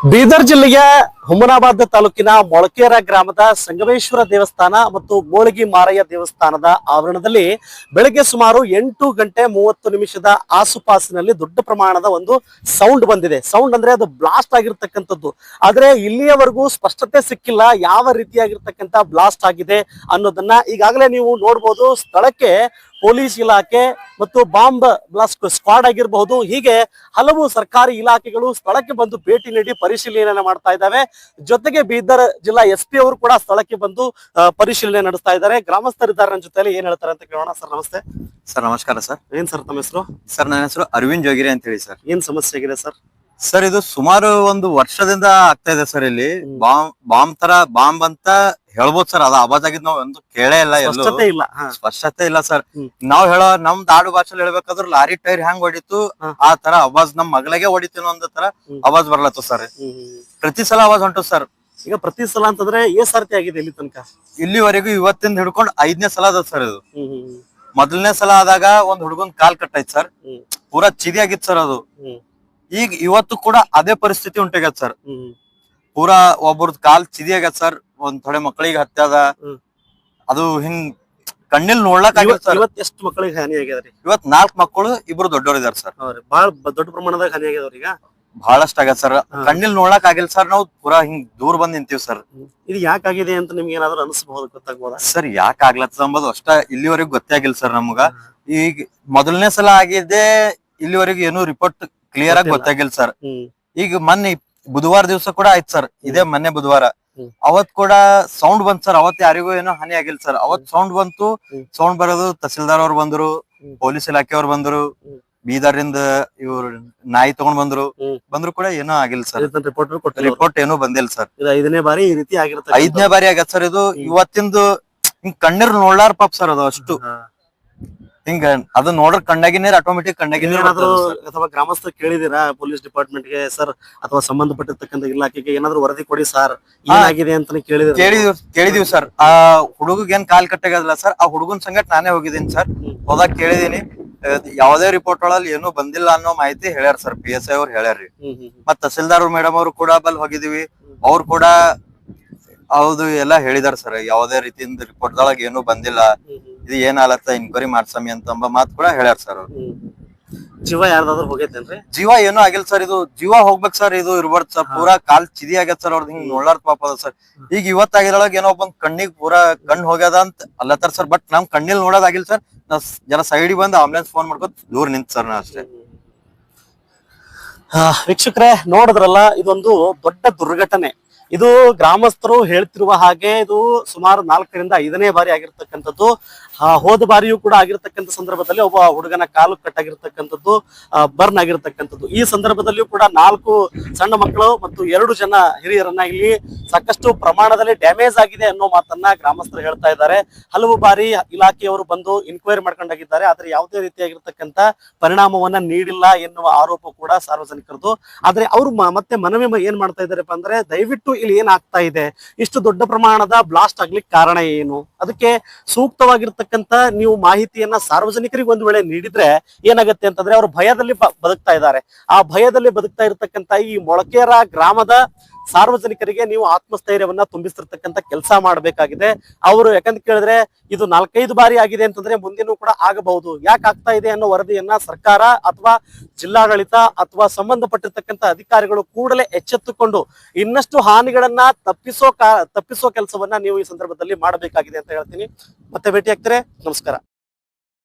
ಬೀದರ್ ಜಿಲ್ಲೆಯ ಹುಮನಾಬಾದ್ ತಾಲೂಕಿನ ಮೊಳಕೇರ ಗ್ರಾಮದ ಸಂಗಮೇಶ್ವರ ದೇವಸ್ಥಾನ ಮತ್ತು ಮೋಳಗಿ ಮಾರಯ್ಯ ದೇವಸ್ಥಾನದ ಆವರಣದಲ್ಲಿ ಬೆಳಗ್ಗೆ ಸುಮಾರು 8:30 ಆಸುಪಾಸಿನಲ್ಲಿ ದೊಡ್ಡ ಪ್ರಮಾಣದ ಒಂದು ಸೌಂಡ್ ಬಂದಿದೆ. ಸೌಂಡ್ ಅಂದ್ರೆ ಅದು ಬ್ಲಾಸ್ಟ್ ಆಗಿರ್ತಕ್ಕಂಥದ್ದು. ಆದ್ರೆ ಇಲ್ಲಿಯವರೆಗೂ ಸ್ಪಷ್ಟತೆ ಸಿಕ್ಕಿಲ್ಲ ಯಾವ ರೀತಿಯಾಗಿರ್ತಕ್ಕಂಥ ಬ್ಲಾಸ್ಟ್ ಆಗಿದೆ ಅನ್ನೋದನ್ನ. ಈಗಾಗಲೇ ನೀವು ನೋಡ್ಬೋದು, ಸ್ಥಳಕ್ಕೆ ಪೊಲೀಸ್ ಇಲಾಖೆ ಮತ್ತು ಬಾಂಬ್ ಬ್ಲಾಸ್ಟ್ ಸ್ಕ್ವಾಡ್ ಆಗಿರಬಹುದು, ಹೀಗೆ ಹಲವು ಸರ್ಕಾರಿ ಇಲಾಖೆಗಳು ಸ್ಥಳಕ್ಕೆ ಬಂದು ಭೇಟಿ ನೀಡಿ ಪರಿಶೀಲನೆ ಮಾಡ್ತಾ ಇದ್ದಾವೆ. ಜೊತೆಗೆ ಬೀದರ್ ಜಿಲ್ಲಾ SP ಅವರು ಕೂಡ ಸ್ಥಳಕ್ಕೆ ಬಂದು ಪರಿಶೀಲನೆ ನಡೆಸ್ತಾ ಇದ್ದಾರೆ. ಗ್ರಾಮಸ್ಥರಿದ್ದಾರೆ ನನ್ನ ಜೊತೆಲಿ, ಏನ್ ಹೇಳ್ತಾರೆ ಅಂತ ಕೇಳೋಣ. ಸರ್ ನಮಸ್ತೆ. ಸರ್ ನಮಸ್ಕಾರ ಸರ್. ಏನ್ ಸರ್ ತಮ್ಮ ಹೆಸರು? ಸರ್ ನನ್ನ ಹೆಸರು ಅರವಿಂದ್ ಜೋಗಿರಿ ಅಂತ ಹೇಳಿ ಸರ್. ಏನ್ ಸಮಸ್ಯೆ ಆಗಿದೆ ಸರ್? ಸರ್ ಇದು ಸುಮಾರು 1 ವರ್ಷದಿಂದ ಆಗ್ತಾ ಇದೆ ಸರ್. ಇಲ್ಲಿ ಬಾಂಬ್ ಅಂತ ಹೇಳ್ಬೋದು ಸರ್. ಅದು ಆವಾಜ್ ಆಗಿದ್ ನಾವ್ ಒಂದು ಕೇಳೇ ಇಲ್ಲ, ಸ್ಪಷ್ಟತೆ ಇಲ್ಲ ಸರ್. ನಾವ್ ನಮ್ ಆಡು ಭಾಷೆಲಿ ಹೇಳ್ಬೇಕಾದ್ರೆ ಲಾರಿ ಟೈರ್ ಹೆಂಗ್ ಹೊಡಿತು ಆ ತರ ಆವಾಜ್ ನಮ್ ಮಗಳಿಗೆ ಹೊಡಿತೀನೋ ಅನ್ನೋ ತರ ಆವಾಜ್ ಬರ್ಲತ್ತು ಸರ್. ಪ್ರತಿ ಸಲ ಆವಾಜ್ ಹೊಂಟು ಸರ್. ಈಗ ಪ್ರತಿ ಸಲ ಅಂತಂದ್ರೆ ಎಷ್ಟ್ ಸರ್ತಿ ಆಗಿದೆ ಇಲ್ಲಿ ತನಕ? ಇಲ್ಲಿವರೆಗೂ ಇವತ್ತಿಂದ ಹಿಡ್ಕೊಂಡು 5ನೇ ಸಲ ಅದ ಸರ್ ಇದು. ಮೊದಲನೇ ಸಲ ಆದಾಗ ಒಂದ್ ಹುಡುಗನ್ ಕಾಲ್ ಕಟ್ಟಾಯ್ತು ಸರ್, ಪೂರಾ ಚಿದಿ ಆಗಿತ್ತು ಸರ್ ಅದು. ಈಗ ಇವತ್ತು ಕೂಡ ಅದೇ ಪರಿಸ್ಥಿತಿ ಉಂಟಾಗ್ಯದ ಸರ್. ಪೂರಾ ಒಬ್ಬರದ್ ಕಾಲ್ ಚಿದಿ ಆಗ್ಯದ ಸರ್. ಒಂದ್ ಥೋಡೆ ಮಕ್ಕಳಿಗೆ ಹತ್ಯೆ ಅದ. ಅದು ಹಿಂಗ್ ಕಣ್ಣಿಲ್ ನೋಡ್ಲಕ್ ಆಗಿಲ್ಲ ಸರ್. ಇವತ್ ಎಷ್ಟು ಮಕ್ಕಳಿಗೆ ಹಾನಿ ಆಗ್ಯದ್ರಿ? ಇವತ್ 4 ಮಕ್ಕಳು, 2 ದೊಡ್ಡವ್ರು ಇದಾರೆ ಸರ್. ಬಹಳ ದೊಡ್ಡ ಪ್ರಮಾಣದಾಗ ಹಾನಿ ಆಗ್ಯದವ್ರ. ಈಗ ಬಹಳಷ್ಟ ಆಗ್ಯದ ಸರ್. ಕಣ್ಣಿಲ್ ನೋಡ್ಲಕ್ ಆಗಿಲ್ಲ ಸರ್. ನಾವು ಪೂರಾ ಹಿಂಗ್ ದೂರ ಬಂದ್ ನಿಂತೀವಿ ಸರ್. ಇದು ಯಾಕಾಗಿದೆ ಅಂತ ನಿಮ್ಗೆ ಏನಾದ್ರು ಅನಿಸಬಹುದು, ಗೊತ್ತಾಗ್ಬೋದಾ ಸರ್? ಯಾಕೆ ಆಗ್ಲತ್ತ ಅಂಬೋದು ಅಷ್ಟ ಇಲ್ಲಿವರೆಗೂ ಗೊತ್ತೇ ಆಗಿಲ್ಲ ಸರ್ ನಮ್ಗ. ಈಗ ಮೊದಲನೇ ಸಲ ಆಗಿದೆ, ಇಲ್ಲಿವರೆಗೂ ಏನು ರಿಪೋರ್ಟ್ ಕ್ಲಿಯರ್ ಆಗಿ ಗೊತ್ತಾಗಿಲ್ಲ ಸರ್. ಈಗ ಮೊನ್ನೆ ಬುಧವಾರ ದಿವಸ ಕೂಡ ಆಯ್ತು ಸರ್, ಇದೇ ಮೊನ್ನೆ ಬುಧವಾರ. ಅವತ್ ಕೂಡ ಸೌಂಡ್ ಬಂತ್ ಸರ್. ಅವತ್ ಯಾರಿಗೂ ಏನೋ ಹಾನಿ ಆಗಿಲ್ಲ ಸರ್. ಅವತ್ ಸೌಂಡ್ ಬಂತು. ಸೌಂಡ್ ಬರೋದು ತಹಸೀಲ್ದಾರ್ ಅವ್ರು ಬಂದ್ರು, ಪೊಲೀಸ್ ಇಲಾಖೆ ಅವ್ರು ಬಂದ್ರು, ಬೀದರ್ರಿಂದ ಇವ್ರು ನಾಯಿ ತಗೊಂಡ್ ಬಂದ್ರು ಕೂಡ ಏನೋ ಆಗಿಲ್ಲ ಸರ್. ರಿಪೋರ್ಟ್ ಏನೂ ಬಂದಿಲ್ಲ ಸರ್. 5ನೇ ಬಾರಿ ಈ ರೀತಿ ಆಗಿರುತ್ತೆ. 5ನೇ ಬಾರಿ ಆಗತ್ ಸರ್ ಇದು. ಇವತ್ತಿಂದು ಹಿಂಗ್ ಕಣ್ಣೀರ್ ನೋಡ್ಲಾರ ಪಾಪ್ ಸರ್ ಅದು ಅಷ್ಟು. ಹಿಂಗ ಅದು ನೋಡ್ರ ಕಣ್ಣಾಗಿ ನೀರ್ ಆಟೋಮೆಟಿಕ್ ಕಣ್ಣಾಗಿ ನೀರ್. ಅಥವಾ ಗ್ರಾಮಸ್ಥರು ಕೇಳಿದಿರಾ ಪೊಲೀಸ್ ಡಿಪಾರ್ಟ್ಮೆಂಟ್ ಗೆ ಸರ್, ಅಥವಾ ಸಂಬಂಧಪಟ್ಟಿರ್ತಕ್ಕಂಥ ಇಲಾಖೆಗೆ ಏನಾದ್ರು ವರದಿ ಕೊಡಿ ಸರ್, ಏನಾಗಿದೆ ಅಂತ ಕೇಳಿದೀವಿ ಸರ್. ಆ ಹುಡುಗ ಏನ್ ಕಾಲ್ ಕಟ್ಟಾಗಲ್ಲ ಸರ್, ಆ ಹುಡುಗನ್ ಸಂಗಟ್ ನಾನೇ ಹೋಗಿದ್ದೀನಿ ಸರ್. ಹೋದಾಗ ಕೇಳಿದೀನಿ, ಯಾವ್ದೇ ರಿಪೋರ್ಟ್ ಒಳಲ್ಲಿ ಏನೂ ಬಂದಿಲ್ಲ ಅನ್ನೋ ಮಾಹಿತಿ ಹೇಳ್ಯಾರ ಸರ್. PSI ಅವ್ರು ಹೇಳ್ಯಾರ್ರಿ. ಮತ್ ತಹಸೀಲ್ದಾರ್ ಮೇಡಮ್ ಅವ್ರು ಕೂಡ ಬಲ್ ಹೋಗಿದೀವಿ. ಅವ್ರು ಕೂಡ ಹೌದು ಎಲ್ಲಾ ಹೇಳಿದಾರ ಸರ್. ಯಾವ್ದೇ ರೀತಿಯಿಂದ ರಿಪೋರ್ಟ್ ದೊಳಗ ಏನೂ ಬಂದಿಲ್ಲ, ಇದು ಏನಾಗತ್ತ ಇನ್ಕ್ವೈರಿ ಮಾಡ್ಸಮಿ ಅಂತ ಮಾತು ಕೂಡ ಹೇಳ್ಯಾರ ಸರ್ ಅವ್ರು. ಜೀವ ಯಾರ್ದಾದ್ರು ಹೋಗೈತೇನ್ರಿ? ಜೀವ ಏನೂ ಆಗಿಲ್ಲ ಸರ್. ಇದು ಜೀವ ಹೋಗ್ಬೇಕ್ ಸರ್. ಇದು ಇರ್ಬಾರ್ದು ಸರ್. ಪೂರಾ ಕಾಲ್ ಚಿದಿ ಆಗ್ಯದ ಸರ್ ಅವ್ರದ್ದು. ಹಿಂಗ್ ನೋಡ್ಲಾರ ಪಾಪ ಅದ ಸರ್. ಈಗ ಇವತ್ತಾಗಿದ್ರೊಳಗ ಏನೋ ಬಂದ್ ಕಣ್ಣಿಗ್ ಪೂರಾ ಕಣ್ಣು ಹೋಗ್ಯದ ಅಂತ ಅಲ್ಲತ್ತಾರ ಸರ್. ಬಟ್ ನಮ್ ಕಣ್ಣಿಲ್ ನೋಡೋದಾಗಿಲ್ಲ ಸರ್. ನಾ ಜನ ಸೈಡಿಗೆ ಬಂದು ಆಂಬುಲೆನ್ಸ್ ಫೋನ್ ಮಾಡ್ಕೊತ ದೂರ ನಿಂತ ಸರ್ ನಾ ಅಷ್ಟೇ. ವೀಕ್ಷಕರೇ ನೋಡಿದ್ರಲ್ಲ, ಇದೊಂದು ದೊಡ್ಡ ದುರ್ಘಟನೆ. ಇದು ಗ್ರಾಮಸ್ಥರು ಹೇಳ್ತಿರುವ ಹಾಗೆ ಇದು ಸುಮಾರು 4ರಿಂದ 5ನೇ ಬಾರಿ ಆಗಿರ್ತಕ್ಕಂಥದ್ದು. ಹೋದ ಬಾರಿಯೂ ಕೂಡ ಆಗಿರ್ತಕ್ಕಂಥ ಸಂದರ್ಭದಲ್ಲಿ ಒಬ್ಬ ಹುಡುಗನ ಕಾಲು ಕಟ್ಟಾಗಿರ್ತಕ್ಕಂಥದ್ದು, ಬರ್ನ್ ಆಗಿರ್ತಕ್ಕಂಥದ್ದು. ಈ ಸಂದರ್ಭದಲ್ಲಿಯೂ ಕೂಡ 4 ಸಣ್ಣ ಮಕ್ಕಳು ಮತ್ತು 2 ಜನ ಹಿರಿಯರನ್ನ ಇಲ್ಲಿ ಸಾಕಷ್ಟು ಪ್ರಮಾಣದಲ್ಲಿ ಡ್ಯಾಮೇಜ್ ಆಗಿದೆ ಅನ್ನೋ ಮಾತನ್ನ ಗ್ರಾಮಸ್ಥರು ಹೇಳ್ತಾ ಇದ್ದಾರೆ. ಹಲವು ಬಾರಿ ಇಲಾಖೆಯವರು ಬಂದು ಇನ್ಕ್ವೈರಿ ಮಾಡ್ಕೊಂಡಾಗಿದ್ದಾರೆ, ಆದ್ರೆ ಯಾವುದೇ ರೀತಿಯಾಗಿರ್ತಕ್ಕಂಥ ಪರಿಣಾಮವನ್ನ ನೀಡಿಲ್ಲ ಎನ್ನುವ ಆರೋಪ ಕೂಡ ಸಾರ್ವಜನಿಕರದು. ಆದ್ರೆ ಅವರು ಮತ್ತೆ ಮನವಿ ಏನ್ ಮಾಡ್ತಾ ಇದ್ದಾರಪ್ಪ ಅಂದ್ರೆ, ದಯವಿಟ್ಟು ಇಲ್ಲಿ ಏನಾಗ್ತಾ ಇದೆ, ಇಷ್ಟು ದೊಡ್ಡ ಪ್ರಮಾಣದ ಬ್ಲಾಸ್ಟ್ ಆಗ್ಲಿಕ್ಕೆ ಕಾರಣ ಏನು, ಅದಕ್ಕೆ ಸೂಕ್ತವಾಗಿರ್ತಕ್ಕಂಥ ನೀವು ಮಾಹಿತಿಯನ್ನ ಸಾರ್ವಜನಿಕರಿಗೆ ಒಂದು ವೇಳೆ ನೀಡಿದ್ರೆ ಏನಾಗುತ್ತೆ ಅಂತಂದ್ರೆ, ಅವರು ಭಯದಲ್ಲಿ ಬದುಕ್ತಾ ಇದ್ದಾರೆ. ಆ ಭಯದಲ್ಲಿ ಬದುಕ್ತಾ ಇರತಕ್ಕಂತ ಈ ಮೊಳಕೇರ ಗ್ರಾಮದ ಸಾರ್ವಜನಿಕರಿಗೆ ನೀವು ಆತ್ಮಸ್ಥೈರ್ಯವನ್ನ ತುಂಬಿಸ್ತಿರ್ತಕ್ಕಂಥ ಕೆಲಸ ಮಾಡಬೇಕಾಗಿದೆ. ಅವರು ಯಾಕಂತ ಕೇಳಿದ್ರೆ, ಇದು 4-5 ಬಾರಿ ಆಗಿದೆ ಅಂತಂದ್ರೆ ಮುಂದಿನೂ ಕೂಡ ಆಗಬಹುದು. ಯಾಕೆ ಆಗ್ತಾ ಇದೆ ಅನ್ನೋ ವರದಿಯನ್ನ ಸರ್ಕಾರ ಅಥವಾ ಜಿಲ್ಲಾಡಳಿತ ಅಥವಾ ಸಂಬಂಧಪಟ್ಟಿರ್ತಕ್ಕಂಥ ಅಧಿಕಾರಿಗಳು ಕೂಡಲೇ ಎಚ್ಚೆತ್ತುಕೊಂಡು ಇನ್ನಷ್ಟು ಹಾನಿಗಳನ್ನ ತಪ್ಪಿಸೋ ಕೆಲಸವನ್ನ ನೀವು ಈ ಸಂದರ್ಭದಲ್ಲಿ ಮಾಡಬೇಕಾಗಿದೆ ಅಂತ ಹೇಳ್ತೀನಿ. ಮತ್ತೆ ಭೇಟಿ ಆಗ್ತಾರೆ. ನಮಸ್ಕಾರ.